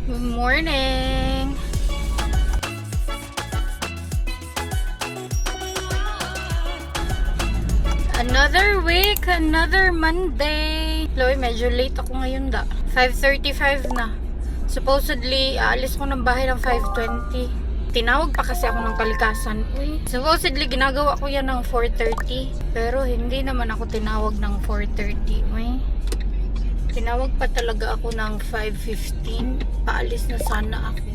Good morning! Another week, another Monday. Loy, medyo late ako ngayon 5:35 na. Supposedly, aalis ko ng bahay ng 5:20. Tinawag pa kasi ako ng kalikasan. Supposedly, ginagawa ko yan ng 4:30. Pero hindi naman ako tinawag ng 4:30. Tinawag pa talaga ako ng 5:15. Paalis na sana ako.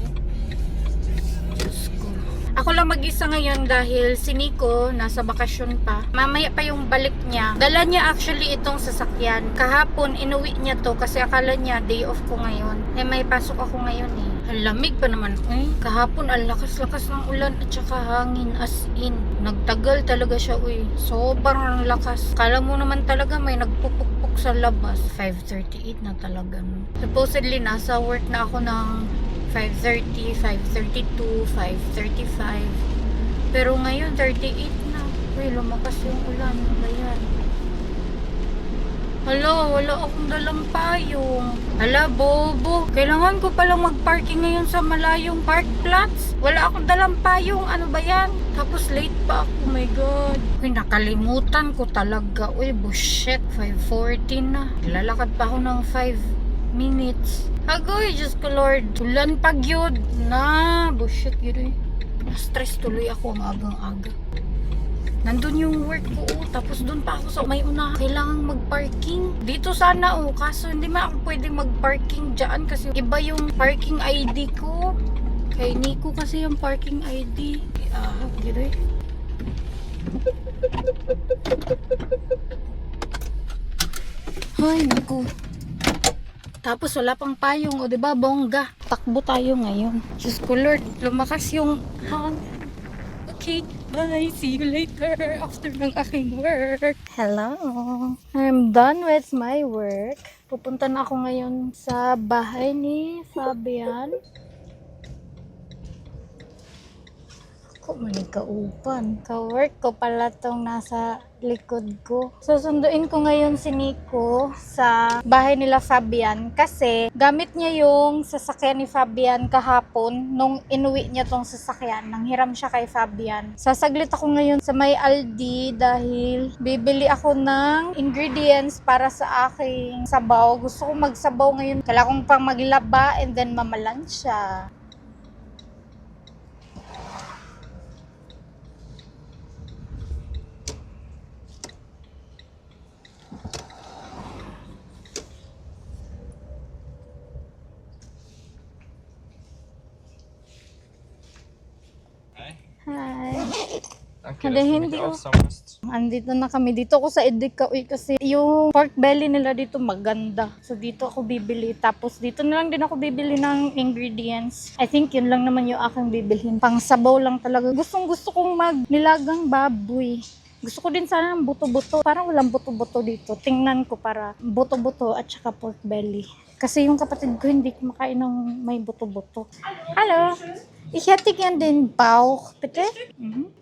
Diyos ko. Ako lang mag-isa ngayon dahil si Nico nasa bakasyon pa. Mamaya pa yung balik niya. Dala niya actually itong sasakyan. Kahapon inuwi niya to kasi akala niya day off ko ngayon. May pasok ako ngayon eh. Ang lamig pa naman. Kahapon ang lakas-lakas ng ulan at saka hangin as in. Nagtagal talaga siya Sobrang lakas. Kala mo naman talaga may nagpupukpuk sa labas. 5:38 na talaga. Supposedly nasa work na ako ng 5:30, 5:32, 5:35. Pero ngayon 38 na. Lumakas yung ulan. Ano ba yan? Hala, wala akong dalang payong. Hala, bobo. Kailangan ko palang mag-parking ngayon sa malayong park plots. Wala akong dalang payong. Ano ba yan? Tapos late pa ako. Oh my God. Nakalimutan ko talaga. Bullshit. 5:40 na. Lalakad pa ako ng 5 minutes. Agoy, Diyos ko Lord. Ulan pag yun. Bullshit yun Na-stress tuloy ako ang agang-aga. Nandun yung work ko tapos dun pa ako sa may una. Kailangang mag-parking. Dito sana kaso hindi man ako pwedeng mag-parking dyan kasi iba yung parking ID ko. Kay Nico kasi yung parking ID. Gire. Ay, naku. Tapos wala pang payong, diba, bongga. Takbo tayo ngayon. Diyos ko Lord, lumakas yung Okay, bye. See you later after ng aking work. Hello. I'm done with my work. Pupunta na ako ngayon sa bahay ni Fabian. Ako manikaupan. Ka-work ko pala tong nasa likod ko. Susunduin ko ngayon si Nico sa bahay nila Fabian kasi gamit niya yung sasakyan ni Fabian kahapon nung inuwi niya tong sasakyan. Nanghiram siya kay Fabian. Sasaglit ako ngayon sa may Aldi dahil bibili ako ng ingredients para sa aking sabaw. Gusto ko magsabaw ngayon. Kailangan kong pang maglaba and then mamalansya. Hi. Hindi Andito na kami. Dito ako sa Edeka kasi yung pork belly nila dito maganda. So dito ako bibili. Tapos dito na lang din ako bibili ng ingredients. I think yun lang naman yung aking bibilhin. Pang sabaw lang talaga. Gusto kong magnilagang baboy. Gusto ko din sana ng buto-buto. Parang walang buto-buto dito. Tingnan ko para buto-buto at saka pork belly. Kasi yung kapatid ko hindi kumakain ng may buto-buto. Hello! Ich hätte gern den Bauch, bitte.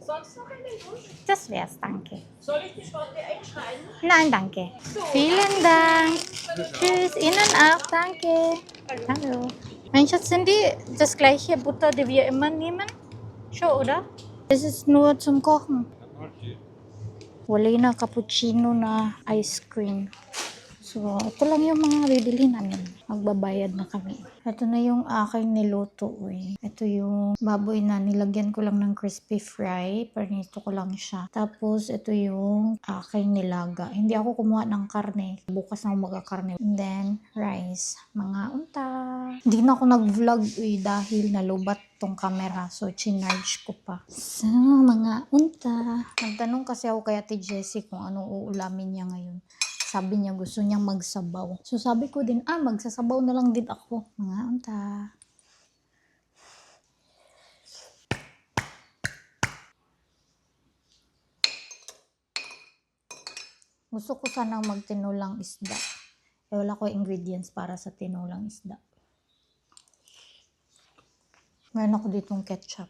Sonst noch in den Wunsch? Das wär's, danke. Soll ich die Sorte einschneiden? Nein, danke. Vielen Dank. Tschüss, Ihnen auch, danke. Hallo. Mein Schatz, sind die das gleiche Butter, die wir immer nehmen? Schon, oder? Das ist nur zum Kochen. Wala na cappuccino na ice cream. So, ito lang yung mga bibili namin. Magbabayad na kami. Ito na yung aking niluto. Ito yung baboy na nilagyan ko lang ng crispy fry. Parnito ko lang siya. Tapos, ito yung aking nilaga. Hindi ako kumuha ng karne. Bukas na ako magkakarne. And then, rice. Mga unta. Hindi na ako nag-vlog dahil nalubat tong camera. So, chinarge ko pa. So, mga unta. Nagtanong kasi ako kay Ate Jessie kung anong uulamin niya ngayon. Sabi niya gusto niyang magsabaw. So sabi ko din, magsasabaw na lang din ako. Mga unta. Gusto ko sanang magtinulang isda. Wala ko ingredients para sa tinulang isda. Meron ako ditong ketchup.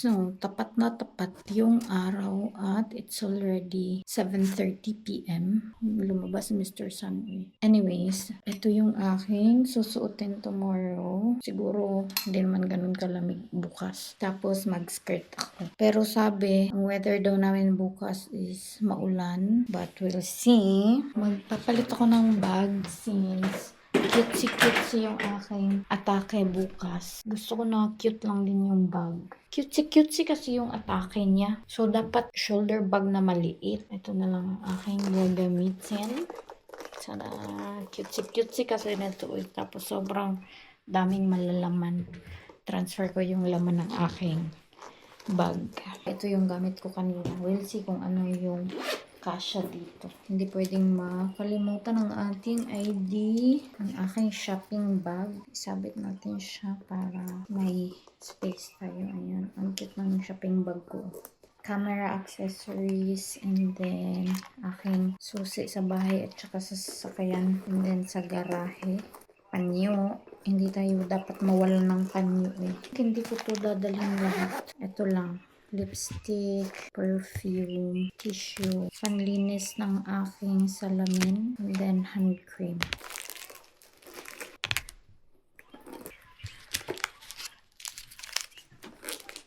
So, tapat na tapat yung araw at it's already 7:30 p.m. Lumabas si Mr. Sun. Anyways, ito yung aking susuotin tomorrow. Siguro, hindi naman ganun kalamig bukas. Tapos, mag-skirt ako. Pero sabi, ang weather daw namin bukas is maulan. But we'll see. Magpapalit ako ng bag since cutesy yung aking atake bukas. Gusto ko na cute lang din yung bag. Cutesy kasi yung atake niya. So, dapat shoulder bag na maliit. Ito na lang ang aking gagamitin. Sana cutesy kasi nito. Tapos sobrang daming malalaman. Transfer ko yung laman ng aking bag. Ito yung gamit ko kanina. We'll see kung ano yung kasya dito. Hindi pwedeng makalimutan ang ating ID, ang aking shopping bag. Isabit natin siya para may space tayo. Ayan. Ang cute ng shopping bag ko. Camera accessories, and then aking susi sa bahay at saka sa sasakyan, and then sa garahe. Panyo. Hindi tayo dapat mawalan ng panyo eh. Hindi ko to dadalhin lahat. Ito lang. Lipstick, perfume, tissue, panlinis ng aking salamin, and then hand cream.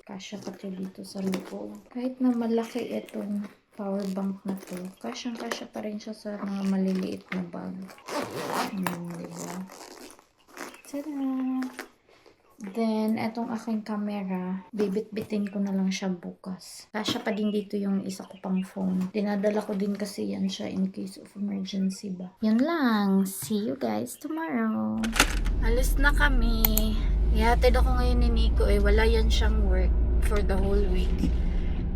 Kasya pati dito sa loob. Kahit na malaki itong power bank na to, kasyang-kasya pa rin siya sa mga maliliit na bag. Diba? Tada! Then, etong aking camera, bibit-bitin ko na lang siya bukas. Kasya pa din dito yung isa ko pang phone. Dinadala ko din kasi yan siya in case of emergency ba. Yan lang. See you guys tomorrow. Alis na kami. Ihatid ako ngayon ni Nico eh. Wala yan siyang work for the whole week.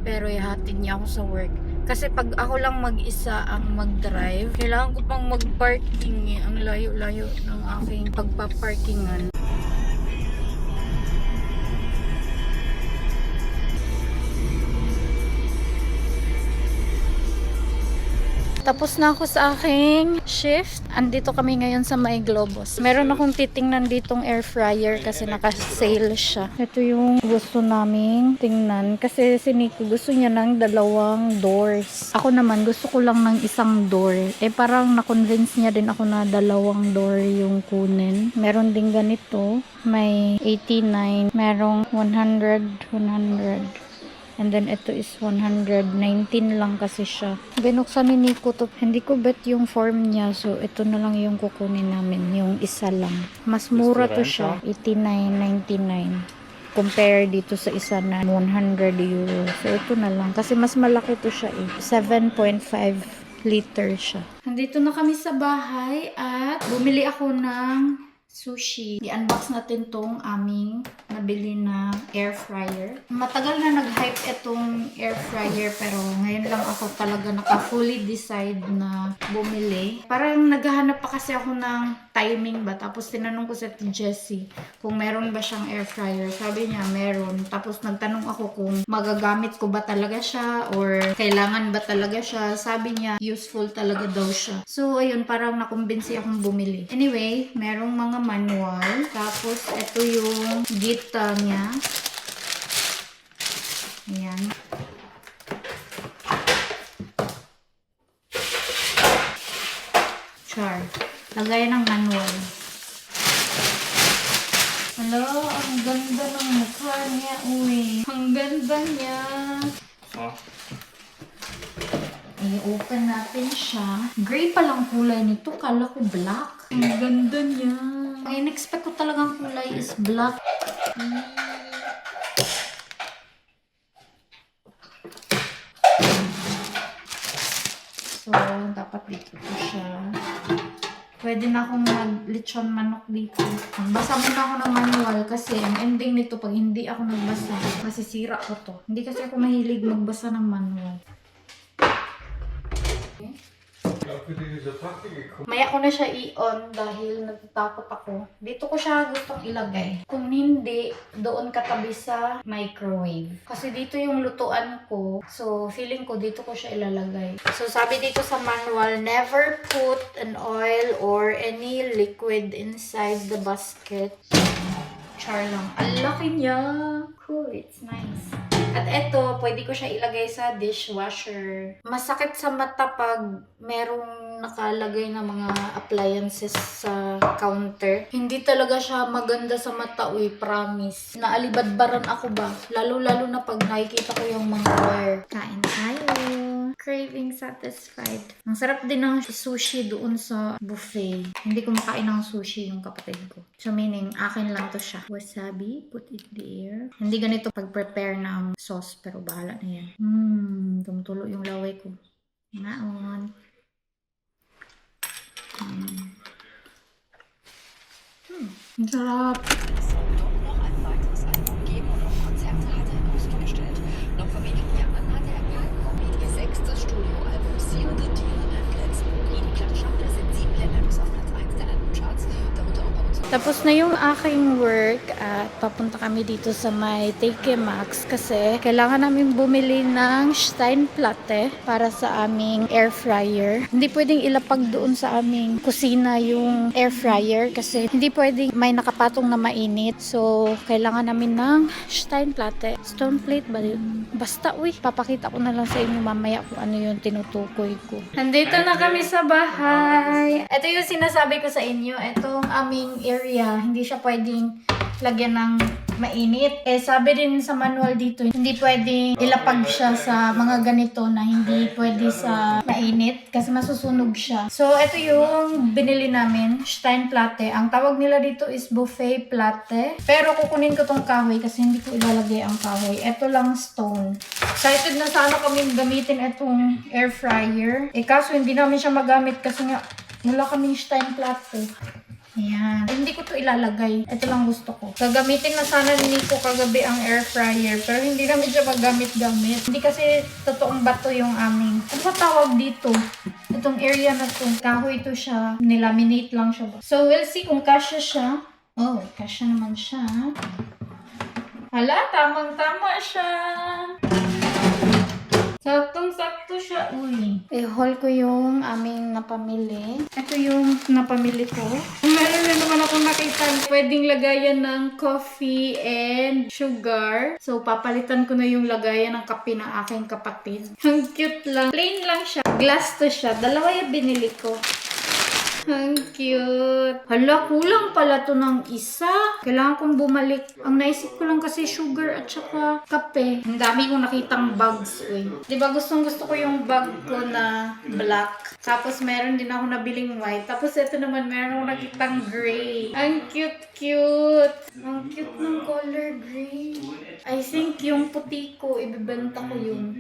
Pero ihatid niya ako sa work. Kasi pag ako lang mag-isa ang mag-drive, kailangan ko pang mag-parking eh. Ang layo-layo ng aking pagpaparkingan. Tapos na ako sa aking shift. Andito kami ngayon sa May Globos. Meron akong titingnan ditong air fryer kasi naka-sale siya. Ito yung gusto naming tingnan. Kasi si Nico gusto niya ng 2 doors. Ako naman gusto ko lang ng 1 door. Eh parang na-convince niya din ako na 2 door yung kunin. Meron din ganito. May 89. Merong 100. And then, ito is 119 lang kasi siya. Binuksan ni Nico to. Hindi ko bet yung form niya. So, ito na lang yung kukunin namin. Yung isa lang. Mas mura to siya. 89.99. Compare dito sa isa na 100 euro. So, ito na lang. Kasi mas malaki to siya eh. 7.5 liter siya. Nandito na kami sa bahay at bumili ako ng sushi. I-unbox natin tong aming nabili na air fryer. Matagal na nag-hype itong air fryer pero ngayon lang ako talaga naka-fully decide na bumili. Parang naghahanap pa kasi ako ng timing ba. Tapos tinanong ko sa Jessie kung meron ba siyang air fryer. Sabi niya meron. Tapos nagtanong ako kung magagamit ko ba talaga siya or kailangan ba talaga siya. Sabi niya useful talaga daw siya. So ayun, parang nakumbinsi akong bumili. Anyway, merong mga manual. Tapos, ito yung gita niya. Ayan. Char. Lagay ng manual. Hello, ang ganda ng mukha niya. Uy, ang ganda niya. I-open natin siya. Gray palang kulay nito. Kala ko black. Ang ganda niya. Ang in-expect ko talagang kulay is black. So, dapat dito siya. Pwede na akong mag-lechon manok dito. Magbasa muna ako ng manual kasi ang ending nito pag hindi ako nagbasa, masisira ko to. Hindi kasi ako mahilig magbasa ng manual. Maya ko na siya i-on dahil natatakot ako. Dito ko siya gustong ilagay. Kung hindi, doon katabi sa microwave. Kasi dito yung lutuan ko. So, feeling ko dito ko siya ilalagay. So, sabi dito sa manual, never put an oil or any liquid inside the basket. Char lang. Ang laki niya. Cool, it's nice. At eto, pwede ko siya ilagay sa dishwasher. Masakit sa mata pag merong nakalagay na mga appliances sa counter. Hindi talaga siya maganda sa mata, uy, promise. Naalibadbaran ako ba? Lalo-lalo na pag nakikita ko yung mga wire. Kain tayo. Craving satisfied. Ang sarap din ng sushi doon sa buffet. Hindi ko makain ng sushi yung kapatid ko. So meaning, akin lang to siya. Wasabi, put it there. Hindi ganito pag-prepare ng sauce, pero bahala na yan. Tumutulo yung laway ko. Ngaon. Ang sarap. Es soll dort noch ein weiteres Album geben und auch Konzerte hat er ausgestellt. Noch vor wenigen Jahren hatte er Palmkombi ihr 6. Studioalbum Seal the Deal glänzend. Die Plattenschachtel sind 7 Länder bis auf Platz 1 der Albumcharts, darunter auch bei uns. Tapos na yung aking work at papunta kami dito sa may TK Maxx kasi kailangan namin bumili ng Steinplatte para sa aming air fryer. Hindi pwedeng ilapag doon sa aming kusina yung air fryer kasi hindi pwedeng may nakapatong na mainit. So, kailangan namin ng Steinplatte. Stone plate ba yun? Basta, uy, papakita ko na lang sa inyo mamaya kung ano yung tinutukoy ko. Nandito na kami sa bahay. Ito yung sinasabi ko sa inyo. Itong aming area, hindi siya pwedeng lagyan ng mainit. Eh, sabi din sa manual dito, hindi pwedeng ilapag siya sa mga ganito na hindi pwede sa mainit kasi masusunog siya. So, ito yung binili namin, Steinplatte. Ang tawag nila dito is buffet platte. Pero kukunin ko tong kahoy kasi hindi ko ilalagay ang kahoy. Ito lang stone. Excited na sana kami gamitin itong air fryer. Eh, kaso hindi namin siya magamit kasi nga wala kaming Steinplatte. Ayan. Hindi ko to ilalagay. Ito lang gusto ko. Gagamitin na sana ni Nico kagabi ang air fryer. Pero hindi namin siya magamit-gamit. Hindi kasi totoong bato yung aming. Ano ba tawag dito? Itong area na to. Kahoy to siya. Nilaminate lang siya. So, we'll see kung kasya siya. Oh, kasya naman siya. Hala, tamang-tama siya. Saktong-sakto siya. Uy. I-haul ko yung aming napamili. Ito yung napamili ko. Meron na naman akong nakita. Pwedeng lagayan ng coffee and sugar. So, papalitan ko na yung lagayan ng kape ng aking kapatid. Ang cute lang. Plain lang siya. Glass to siya. Dalawa yung binili ko. Ang cute. Hala, kulang pala to ng isa. Kailangan kong bumalik. Ang naisip ko lang kasi sugar at saka kape. Ang dami kong nakitang bags. Diba gustong gusto ko yung bag ko na black. Tapos meron din ako nabiling white. Tapos ito naman meron akong nakitang gray. Ang cute-cute. Ang cute ng color gray. I think yung puti ko, ibibenta ko yun.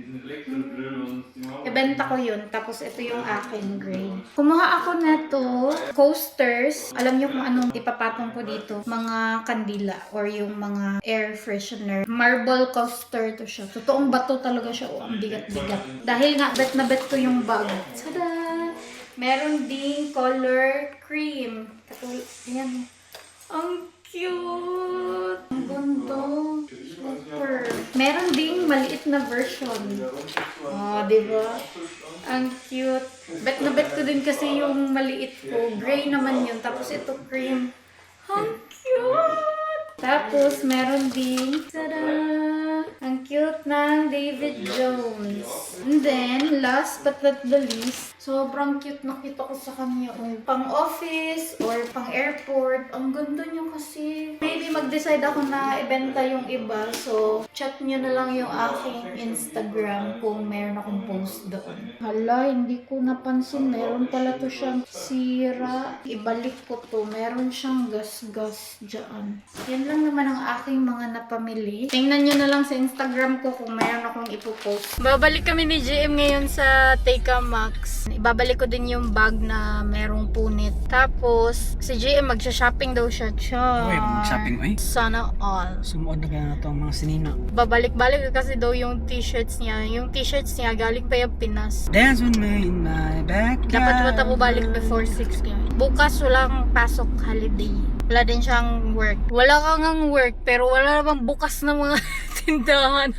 Ibenta ko yun. Tapos ito yung akin gray. Kumuha ako neto coasters. Alam niyo kung anong ipapatong ko dito? Mga kandila or yung mga air freshener. Marble coaster to siya. Totoong bato talaga siya. Oh, ang bigat-bigat. Dahil nga, bet na bet ko yung bag. Tada! Meron ding color cream. Ayan. Ang cute! Ang ganda. Super. Meron ding maliit na version. Oh, diba? Ang cute. Bet na bet ko din kasi yung maliit ko. Gray naman yun. Tapos ito cream. Ang cute! Tapos meron ding tada! Ang cute ng David Jones. And then, last but not the least, sobrang cute nakita ko sa kanya. Pang office or pang airport. Ang ganda niya kasi. Maybe mag-decide ako na ibenta yung iba. So, chat niyo na lang yung aking Instagram kung meron akong post doon. Hala, hindi ko napansin. Meron pala to siyang sira. Ibalik ko to. Meron siyang gas-gas dyan. Yan lang naman ang aking mga napamili. Tingnan nyo na lang sa Instagram ko kung mayroon akong ipopost. Babalik kami ni GM ngayon sa TK Maxx. Ibabalik ko din yung bag na merong punit. Tapos, si GM magsha-shopping daw siya. Uy, mag-shopping oy. Sana all. Sumuod na kaya na to ang mga sinina. Babalik-balik kasi daw yung t-shirts niya. Yung t-shirts niya galing pa yung Pinas. Dance with me in my backyard. Dapat wata ko balik before 6 kaya. Bukas walang pasok holiday. Wala din siyang work. Wala kang ang work pero wala namang bukas na mga tindahan.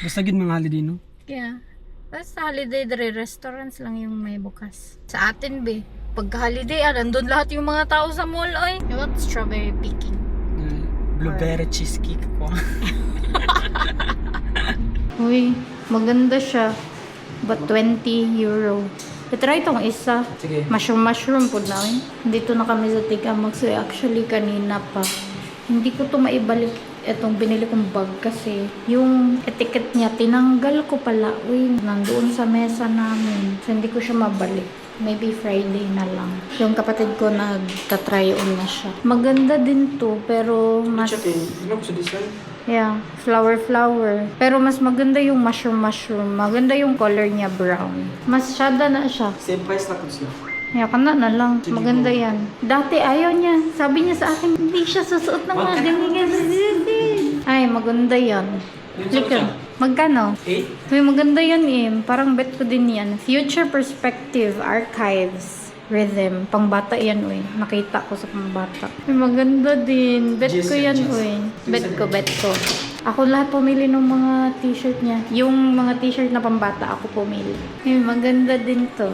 Basta gid mga holiday no? Kaya, basta holiday dre, restaurants lang yung may bukas. Sa atin be, pagka holiday, nandun lahat yung mga tao sa mall ay. You want strawberry picking? Blueberry cheesecake ko. Uy, maganda siya. But 20 euro. I-try itong isa. Sige. Mushroom po na. Dito na kami sa Tigamak. So actually kanina pa. Hindi ko to maibalik itong binili kong bag kasi yung etiquette niya tinanggal ko pala. Uy, nandoon sa mesa namin. So hindi ko siya mabalik. Maybe Friday na lang. Yung kapatid ko nagtatry on na siya. Maganda din to pero mas... Yeah, flower. Pero mas maganda yung mushroom. Maganda yung color niya brown. Mas syada na siya. Same price na po siya. Yeah, kana na lang. Maganda yan. Dati ayaw niya. Sabi niya sa akin, hindi siya susuot ng mga ganyan. Ay, maganda yan. Look, magkano? 8? Uy, maganda yan eh. Parang bet ko din yan. Future Perspective Archives Rhythm. Pangbata yan, uy. Nakita ko sa pangbata. Uy, maganda din. Bet ko yan, uy. Bet ko. Ako lahat pumili ng mga t-shirt niya. Yung mga t-shirt na pambata, ako pumili. Uy, maganda din to.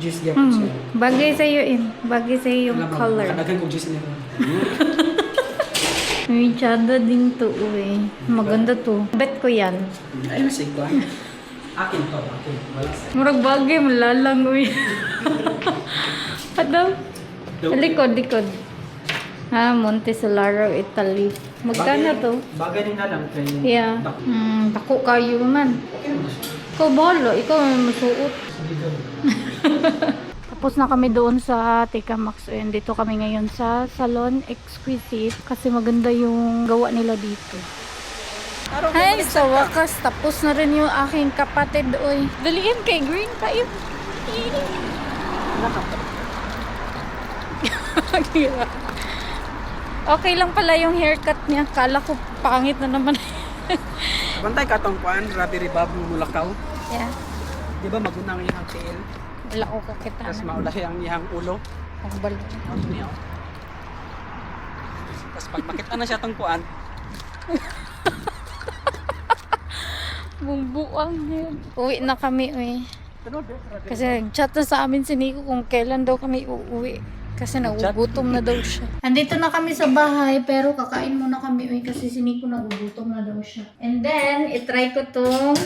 Juice yan po siya. Bagay sa'yo, Bagay sa'yo yung color. Nakadagan ko juice niya. Uy, tsada din to, uy. Maganda to. Bet ko yan. Ay, masig ko. Akin to. Wala sa. Murag bagay, malalang, uy. Ano? Likod. Monte Solaro, Italy. Magkano to? Bagay din na lang. Yeah. Dako kayo man. Ikaw bahala. Ikaw ang masuot. Tapos na kami doon sa Tikamax. And dito kami ngayon sa Salon Exquisite. Kasi maganda yung gawa nila dito. Ay, sa wakas. Tapos na rin yung aking kapatid. Uy, daliin kay Green tayo. Okay lang pala yung haircut niya. Kala ko pangit na naman. Bantay ka itong kuan, Rabi Ribab, Mulakaw. Yeah. Di ba magunang iyang tail? Wala ko kakita. Tapos maula siyang iyang ulo. Ang balo. Tapos pag makita na siya itong kuan, Bumbuang yan. Uwi na kami, uwi. Kasi nag-chat na sa amin si Nico kung kailan daw kami uuwi. Kasi nagugutom na daw siya. Andito na kami sa bahay, pero kakain muna kami, uwi, kasi si Nico nagugutom na daw siya. And then, itry ko tong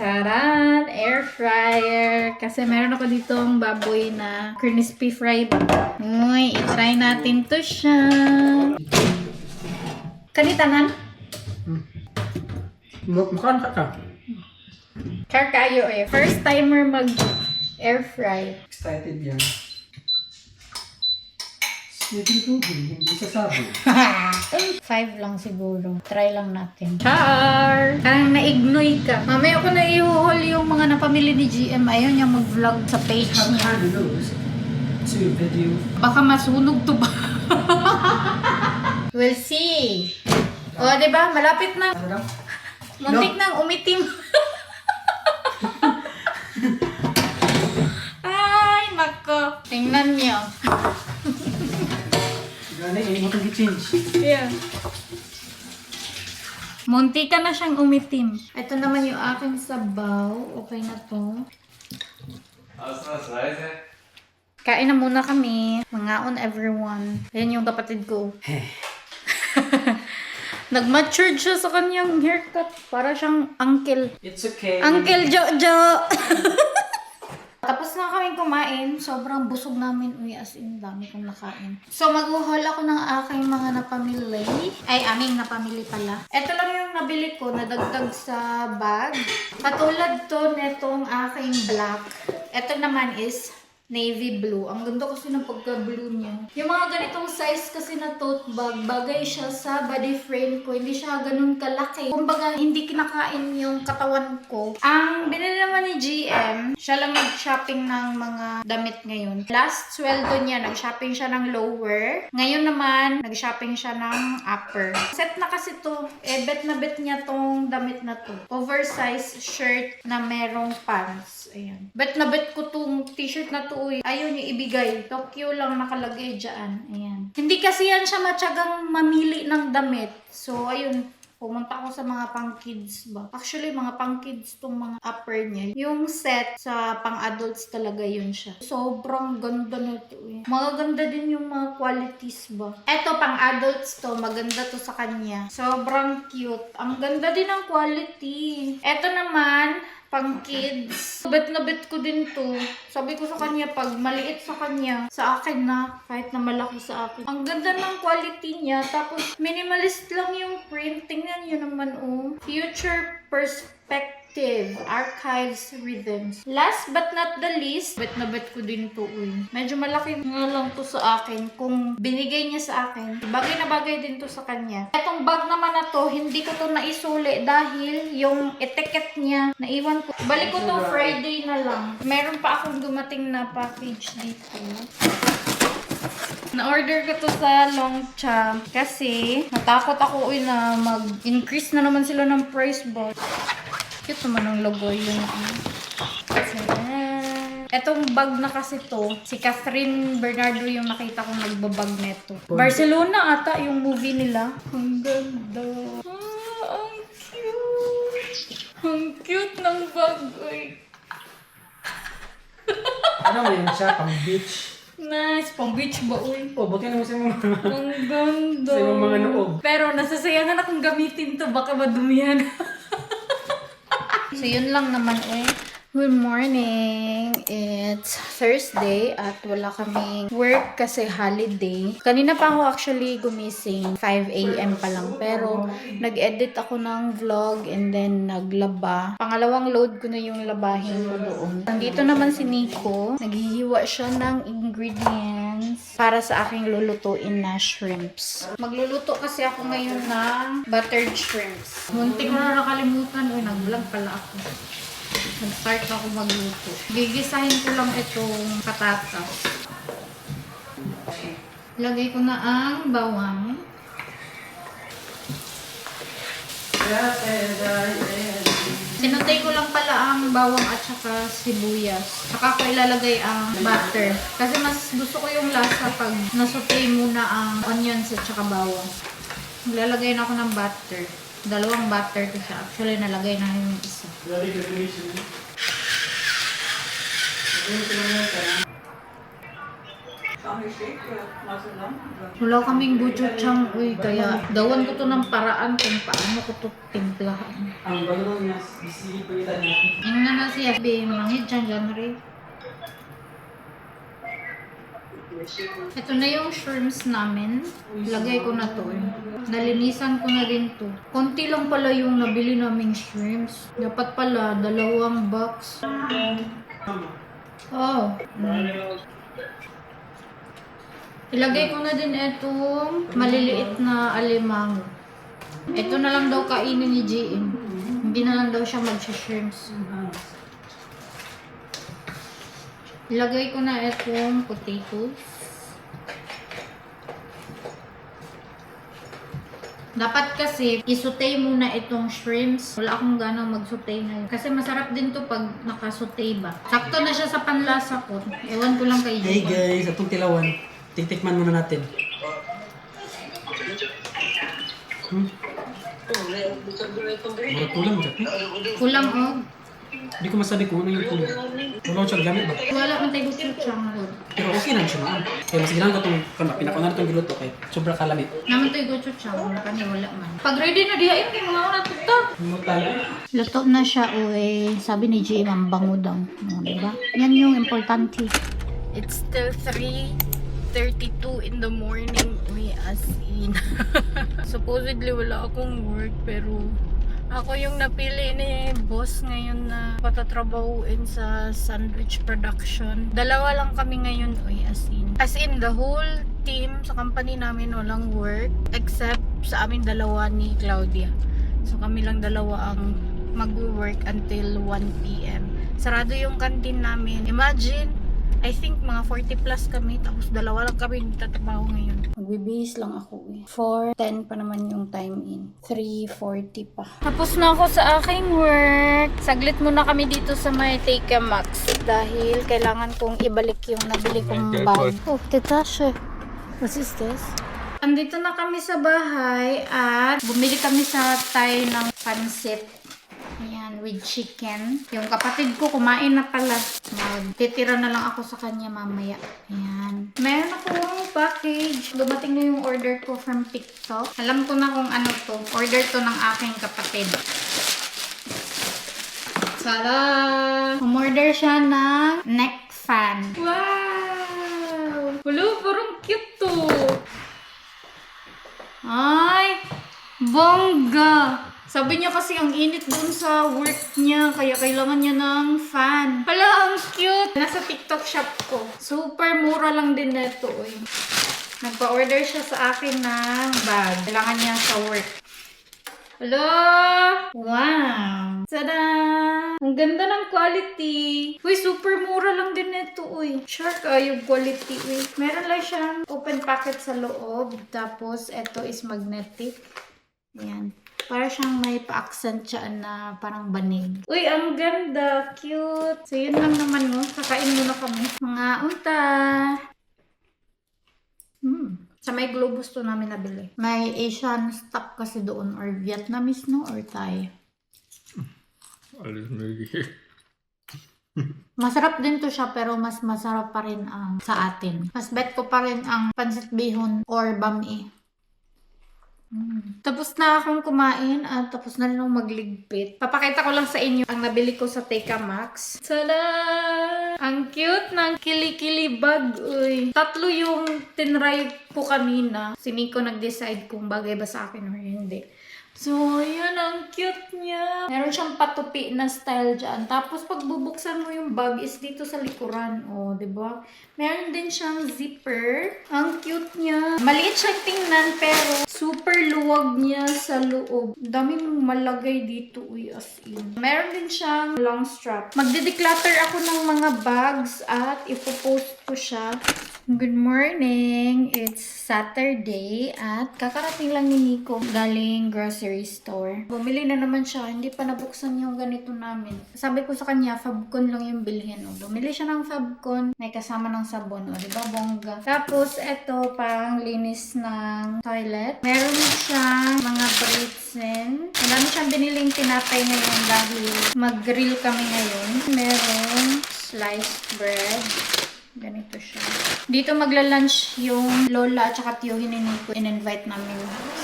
Taran! Air fryer. Kasi meron ako ditong baboy na crispy fry ba? Uy, itry natin to siya. Kanitanan? mukhaan ka ka. Char kayo eh. First timer mag air fry. Excited yan. Hindi sa sabon. 5 lang siguro. Try lang natin. Char! Parang naignoy ka. Mamaya ko na ihuhol yung mga napamili ni GM. Ayaw niya mag-vlog sa page niya. To video. Baka masunog to ba? We'll see. O, diba? Malapit na. Ano lang? Muntik nang umitim. Ay, nako. Tingnan niyo. Gani, mo itong i-change. Yeah. Munti ka na siyang umitim. Ito naman yung aking sabaw. Okay na to. Kain na muna kami. Mangaon everyone. Ayan yung kapatid ko. Nag-matured siya sa kanyang haircut. Para siyang uncle. It's okay. Uncle Jojo! Tapos na kami kumain. Sobrang busog namin. Uy, as in, dami kong nakain. So, mag-haul ako ng aking mga napamili. Ay, aming napamili pala. Ito lang yung nabili ko, nadagdag sa bag. Katulad to netong aking black. Ito naman is navy blue. Ang ganda kasi ng pagka-blue niya. Yung mga ganitong size kasi na tote bag, bagay siya sa body frame ko. Hindi siya ganun kalaki. Kumbaga, hindi kinakain yung katawan ko. Ang binili naman ni GM, siya lang nag-shopping ng mga damit ngayon. Last sweldo niya, nag-shopping siya ng lower. Ngayon naman, nag-shopping siya ng upper. Set na kasi to. Bet na bet niya tong damit na to. Oversized shirt na merong pants. Ayan. Bet na bet ko tong t-shirt na to. Uy, ayaw niya ibigay. Tokyo lang nakalagay dyan. Ayan. Hindi kasi yan siya matyagang mamili ng damit. So, ayun. Pumunta ako sa mga pang-kids ba? Actually, mga pang-kids tong mga upper niya. Yung set sa pang-adults talaga yun siya. Sobrang ganda nito eh. Magaganda din yung mga qualities ba? Eto, pang-adults to. Maganda to sa kanya. Sobrang cute. Ang ganda din ng quality. Eto naman, pang kids. Bet na bet ko din to. Sabi ko sa kanya, pag maliit sa kanya, sa akin na, kahit na malaki sa akin. Ang ganda ng quality niya. Tapos, minimalist lang yung print. Tingnan nyo naman, oh. Future Perspective Archives Rhythms. Last but not the least, bet na bet ko din to, medyo malaki nga lang to sa akin. Kung binigay niya sa akin, bagay na bagay din to sa kanya. Etong bag naman na to, hindi ko to naisuli dahil yung etiquette niya, naiwan ko. Balik ko to Friday na lang. Meron pa akong dumating na package dito. Na-order ko to sa Longchamp kasi natakot ako na mag-increase na naman sila ng price ba. Cute naman ang logo yun. Etong bag na kasi to, si Catherine Bernardo yung nakita kong nagbabag neto. Barcelona ata yung movie nila. Ang ganda. Ang cute. Ang cute ng bag. Uy. Ano mo yun siya? Pang beach. Nice. Pang beach ba, uy? Oh, buti naman sa mga... Ang ganda. Sa mga noob. Pero nasasayangan akong gamitin to. Baka madumihan. So, yun lang naman eh. Good morning! It's Thursday at wala kaming work kasi holiday. Kanina pa ako actually gumising. 5 a.m. pa lang. Pero nag-edit ako ng vlog and then naglaba. Pangalawang load ko na yung labahin ko doon. Nandito naman si Nico. Naghihiwa siya ng ingredients para sa aking lulutuin na shrimps. Magluluto kasi ako ngayon ng buttered shrimps. Muntik na nakalimutan. Uy, nag-vlog pala ako. Nag-start ako magluto. Gigisahin ko lang itong patatas. Lagay ko na ang bawang. Sinutay ko lang pala ang bawang at saka sibuyas. Saka ko ilalagay ang butter. Kasi mas gusto ko yung lasa pag nasutay muna ang onions at saka bawang. Lalagay na ako ng butter. Dalawang butter ko siya. Actually, nalagay na yung isa. Wala kaming gochujang, uy. Kaya, dawan ko to ng paraan kung paano ko to timplahan. Ang bago niya, bisili pa kita natin. Yung na siya, be, manangit dyan, January. Ito na yung shrimps namin. Lagay ko na to. Nalinisan ko na rin to. Konti lang pala yung nabili naming shrimps. Dapat pala, 2 box. Oh. Ilagay ko na din itong maliliit na alimango. Ito na lang daw kainin ni GM. Hindi na lang daw siya mag-shrimps. Ilagay ko na itong potatoes. Dapat kasi, isutay muna itong shrimps. Wala akong ganang magsutay na yun. Kasi masarap din to pag nakasutay ba. Sakto na siya sa panlasa ko. Ewan ko lang kay Hey Jun. guys, atong tilawan. Tiktikman muna natin. Wala kulang dyan. Kulang o. Hindi ko masabi kung ano yung kulang. Wala ko siya gamit ba? Wala man tayo gochujang. Pero okay lang siya naman. Kaya mas ginang ko itong, pinakauna na itong giluto kay sobra kalamit. Naman tayo gochujang. Wala pa niya, wala man. Pag ready na diha, yung mga una tuta. Ano tayo? Luto na siya, uy. Sabi ni GM, ang bango daw. Diba? Yan yung importante. It's still 3:32 in the morning. Uy, as in. Supposedly, wala akong work, pero ako yung napili ni boss ngayon na patatrabahuin sa sandwich production. 2 lang kami ngayon, uy, as in. As in, the whole team sa company namin walang work except sa amin 2 ni Claudia. So kami lang 2 ang mag-work until 1 p.m. Sarado yung canteen namin. Imagine, I think mga 40 plus kami, tapos 2 lang kami nagtatrabaho ngayon. Magbibihis lang ako eh. 4:10 pa naman yung time in. 3:40 pa. Tapos na ako sa aking work. Saglit muna kami dito sa may Take Max dahil kailangan kong ibalik yung nabili kong bag. Oh, Tetashe. What is this? Andito na kami sa bahay at bumili kami sa Thai ng pansit. Ayan, with chicken. Yung kapatid ko kumain na pala. Magtitira na lang ako sa kanya mamaya. Ayan. Meron akong package. Dumating na yung order ko from TikTok. Alam ko na kung ano to. Order to ng aking kapatid. Tada! Umorder siya ng neck fan. Wow! Wala, parang cute to. Ay! Bongga! Sabi niya kasi ang init dun sa work niya, kaya kailangan niya ng fan. Hala, ang cute! Nasa TikTok shop ko. Super mura lang din neto eh. Nagpa-order siya sa akin ng bag. Kailangan niya sa work. Hala! Wow! Tada! Ang ganda ng quality. Uy, super mura lang din neto uy. Sure ka yung quality uy. Meron lang siyang open packet sa loob. Tapos, ito is magnetic. Ayan. Para siyang may pa-accent siya na parang banig. Uy, ang ganda. Cute. So, yun lang naman no. Kakain muna kami. Mga unta. Sa may Globus to namin nabili. May Asian stock kasi doon. Or Vietnamese no? Or Thai. Alles mögliche. Masarap din to siya pero mas masarap pa rin ang sa atin. Mas bet ko pa rin ang pansit bihon or bami. Tapos na akong kumain at tapos na rin akong magligpit. Papakita ko lang sa inyo ang nabili ko sa Teka Max. Tada! Ang cute ng kili-kili bag. Uy. 3 yung tinry ko kanina. Si Nico nag-decide kung bagay ba sa akin or hindi. So, yan, ang cute niya. Meron siyang patupi na style dyan. Tapos, pag bubuksan mo yung bag is dito sa likuran. O, diba? Meron din siyang zipper. Ang cute niya. Maliit siyang tingnan, pero super luwag niya sa loob. Daming malagay dito, uy, as in. Meron din siyang long strap. Magde-declutter ako ng mga bags at ipopost ko siya. Good morning! It's Saturday at kakarating lang ni Nico galing grocery store. Bumili na naman siya. Hindi pa nabuksan yung ganito namin. Sabi ko sa kanya, Fabcon lang yung bilhin. O, bumili siya ng Fabcon. May kasama ng sabon. O, diba? Bongga. Tapos, eto, pang linis ng toilet. Meron siyang mga Britzen. Marami siyang biniling tinapay ngayon dahil mag-grill kami ngayon. Meron sliced bread. Ganito siya. Dito magla-lunch yung lola at saka tiyuhin ni Nico. In-invite namin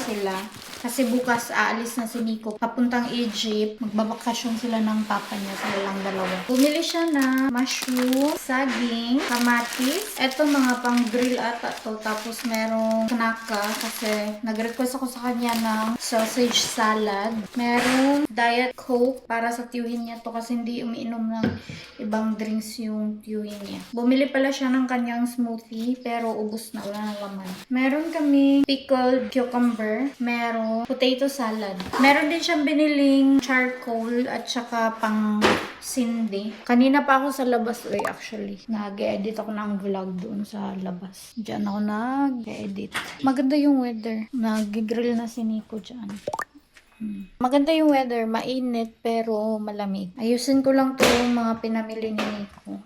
sila. Kasi bukas aalis na si Nico papuntang Egypt. Magbabakasyon sila ng papa niya. Sila lang dalawa. Bumili siya na mushroom, saging, kamatis. Eto mga pang grill ata to. Tapos merong kanaka kasi nag-request ako sa kanya ng sausage salad. Merong diet coke para sa tiyuhin niya to kasi hindi umiinom ng ibang drinks yung tiyuhin niya. Bumili pala siya ng kanyang smoothie pero ubos na. Wala ng laman. Meron kami pickled cucumber. Meron potato salad. Meron din siyang biniling charcoal at saka pang sindi. Kanina pa ako sa labas actually. Nag-edit ako ng vlog doon sa labas. Diyan ako nag-edit. Maganda yung weather. Nag-grill na si Nico dyan. Maganda yung weather. Mainit pero malamig. Ayusin ko lang to yung mga pinamili ni Nico.